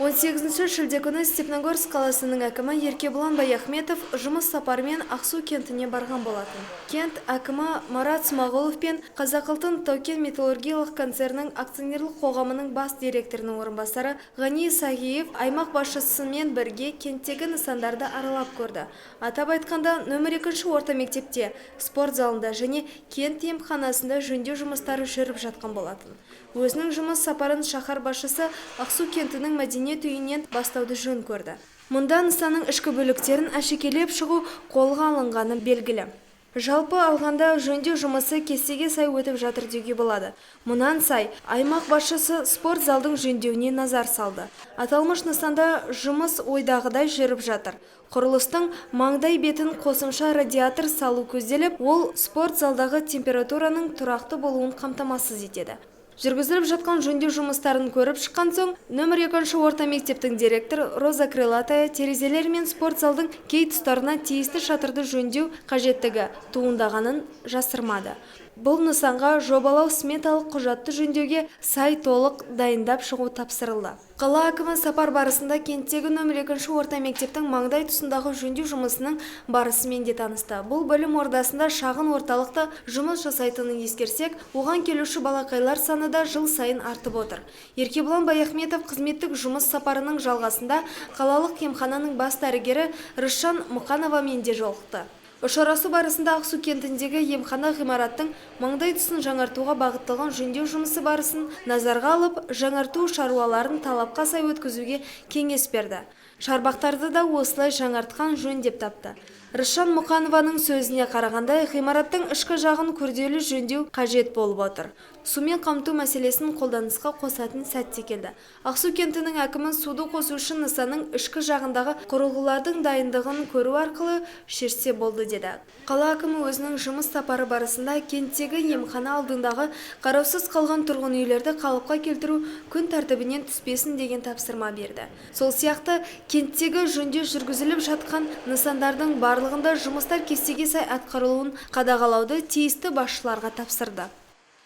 18 шілде күні Степногорск қаласының әкімі Еркебұлан Баяхметов жұмыс сапарымен Ақсу кентіне барған болатын. Кент әкімі Марат Смағұлов пен Қазақалтын Тау-кен металлургиялық концернінің акционерлік қоғамының бас директорының орынбасары Ғани Сағиев аймақ басшысымен бірге кенттегі нысандарды аралап көрді. Атап айтқанда, нөмір 2 орта мектепте, спорт залында және кент емханасында жөндеу жұмыстары жүріп жатқан болатын. Өзінің жұмыс сапарын шаһар басшысы Ақсу кентінің мәдениет үйінен бастауды жөн көрді. Мұнда нысанның ішкі бөліктерін әшекелеп шығу қолға алынғаны белгілі. Жалпы алғанда жөндеу жұмысы кестеге сай өтіп жатыр деуге болады. Мұнан сай, аймақ басшысы спорт залдың жөндеуіне назар салды. Аталмыш нысанда жұмыс ойдағыдай жүріп жатыр. Құрылыстың маңдай бетін қосымша радиатор салу көзделіп, ол спорт залдағы температураның тұрақты болуын қамтамасыз етеді. Жүргізіліп жатқан жөндеу жұмыстарын көріп шыққан соң, нөмір 2 орта мектептің директор Роза Крылатая терезелер мен спорт залдың кей тұстарына тиісті шатырды жөндеу қажеттігі туындағанын жасырмады. Бұл нысанға жобалау сметалық құжатты жөндеуге сай толық дайындап шығу тапсырылды. Қала әкімі сапар барысында кенттегі нөмір 2 орта мектептің маңдай тұсындағы жөндеу жұмысының барысымен де танысты. Бұл бөлім ордасында шағын орталықта жұмыс жасайтынын ескерсек, оған келуші балақайлар саны да жыл сайын артып отыр. Еркебұлан Баяхметов қызметтік жұмыс сапарының жалғасында қалалық емхананың бас дәрігері Рысжан Мұқановамен де жолықты. Ұшарасу барысында Ақсу кентіндегі емхана ғимараттың маңдай тұсын жаңартуға бағытталған жөндеу жұмысы барысын назарға алып, жаңарту шаруаларын талапқа сай өткізуге кеңес берді. Шарбақтарды да осылай жаңартқан жөн деп тапты. Рысжан Мұқанованың сөзіне қарағанда, ғимараттың ішкі жағын күрделі жөндеу қажет болып отыр. Сумен қамту мәселесін қолданысқа қосатын сәтте келді. Ақсу кентінің әкімі суды қосу үшін нысанның ішкі жағындағы құрылғылардың дайындығын көру арқылы шешсе болды деді. Қала әкімі өзінің жұмыс сапары барысында кенттегі емхана алдындағы қараусыз қалған тұрғын үйлерді қалыпқа келтіру күн тәртібінен түспесін деген тапсырма берді. Сол сияқты кенттегі жөндеу жүргізіліп жатқан нысандардың барлығында жұмыстар кестеге сай атқарылуын қадағалауды тиісті басшыларға тапсырды.